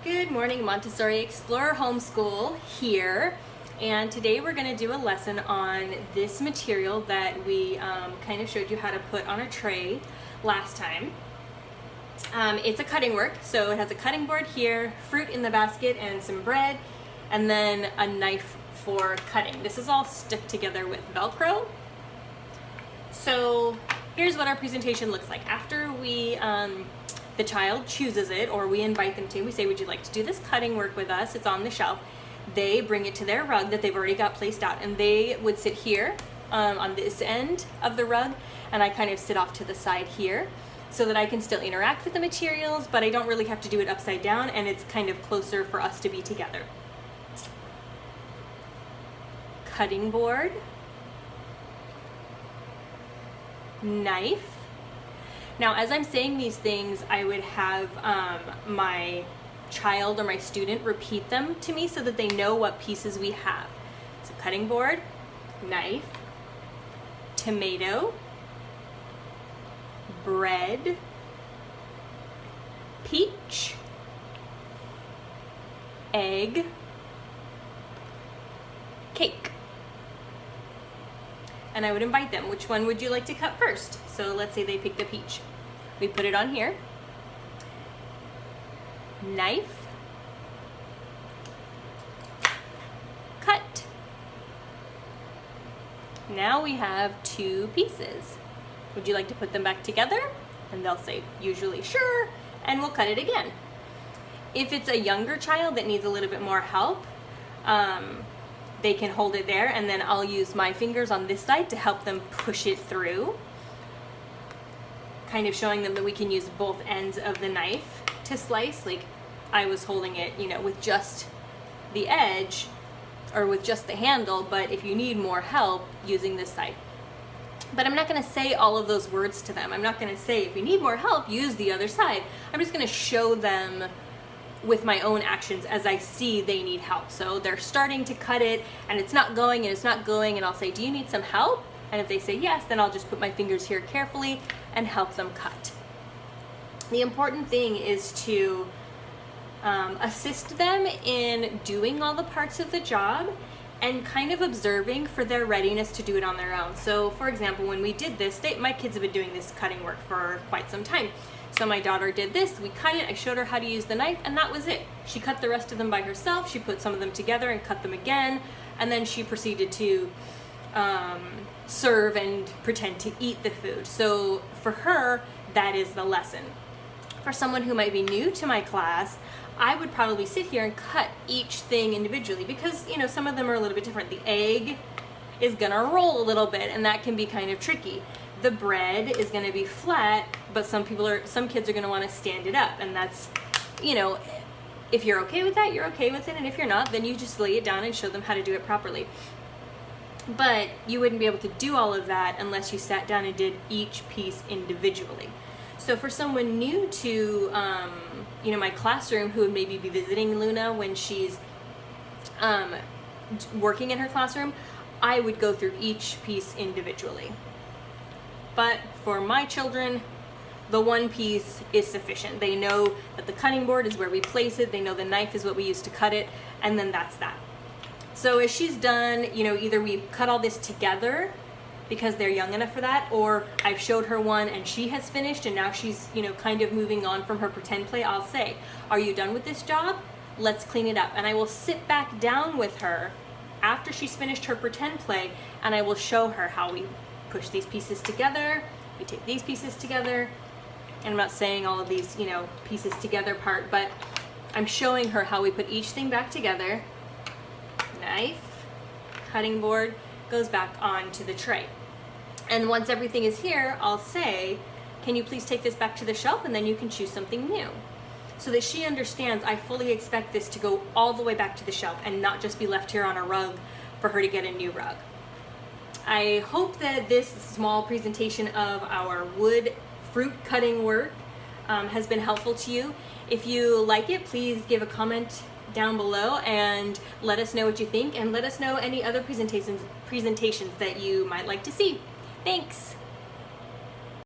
Good morning, Montessori Explorer Homeschool here, and today we're going to do a lesson on this material that we kind of showed you how to put on a tray last time. It's a cutting work, so it has a cutting board here, fruit in the basket and some bread, and then a knife for cutting. This is all stuck together with Velcro. So here's what our presentation looks like. After we the child chooses it, or we invite them to. We say, would you like to do this cutting work with us? It's on the shelf. They bring it to their rug that they've already got placed out, and they would sit here on this end of the rug, and I kind of sit off to the side here so that I can still interact with the materials, but I don't really have to do it upside down, and it's kind of closer for us to be together. Cutting board, knife. Now, as I'm saying these things, I would have my child or my student repeat them to me so that they know what pieces we have. So cutting board, knife, tomato, bread, peach, egg, cake. And I would invite them, which one would you like to cut first? So let's say they pick the peach. We put it on here. Knife. Cut. Now we have two pieces. Would you like to put them back together? And they'll say, usually sure, and we'll cut it again. If it's a younger child that needs a little bit more help, they can hold it there, and then I'll use my fingers on this side to help them push it through, kind of showing them that we can use both ends of the knife to slice. Like I was holding it, with just the edge or with just the handle, but if you need more help, using this side. But I'm not going to say all of those words to them. I'm not going to say, if you need more help, use the other side. I'm just going to show them with my own actions as I see they need help. So they're starting to cut it and it's not going and it's not going, and I'll say, do you need some help? And if they say yes, then I'll just put my fingers here carefully and help them cut. The important thing is to assist them in doing all the parts of the job and kind of observing for their readiness to do it on their own. So for example, when we did this, my kids have been doing this cutting work for quite some time. So my daughter did this, we cut it, I showed her how to use the knife, and that was it. She cut the rest of them by herself, she put some of them together and cut them again, and then she proceeded to serve and pretend to eat the food. So for her, that is the lesson. For someone who might be new to my class, I would probably sit here and cut each thing individually because, some of them are a little bit different. The egg is gonna roll a little bit, and that can be kind of tricky. The bread is going to be flat, but some kids are going to want to stand it up, and that's, if you're okay with that, you're okay with it, and if you're not, then you just lay it down and show them how to do it properly. But you wouldn't be able to do all of that unless you sat down and did each piece individually. So for someone new to, my classroom, who would maybe be visiting Luna when she's working in her classroom, I would go through each piece individually. But for my children, the one piece is sufficient. They know that the cutting board is where we place it. They know the knife is what we use to cut it, and then that's that. So as she's done, either we've cut all this together because they're young enough for that, or I've showed her one and she has finished and now she's, kind of moving on from her pretend play, I'll say, are you done with this job? Let's clean it up. And I will sit back down with her after she's finished her pretend play, and I will show her how we push these pieces together, we take these pieces together, and I'm not saying all of these, pieces together part, but I'm showing her how we put each thing back together. Knife, cutting board, goes back onto the tray. And once everything is here, I'll say, can you please take this back to the shelf, and then you can choose something new. So that she understands I fully expect this to go all the way back to the shelf and not just be left here on a rug for her to get a new rug. I hope that this small presentation of our wood fruit cutting work has been helpful to you. If you like it, please give a comment down below and let us know what you think, and let us know any other presentations that you might like to see. Thanks!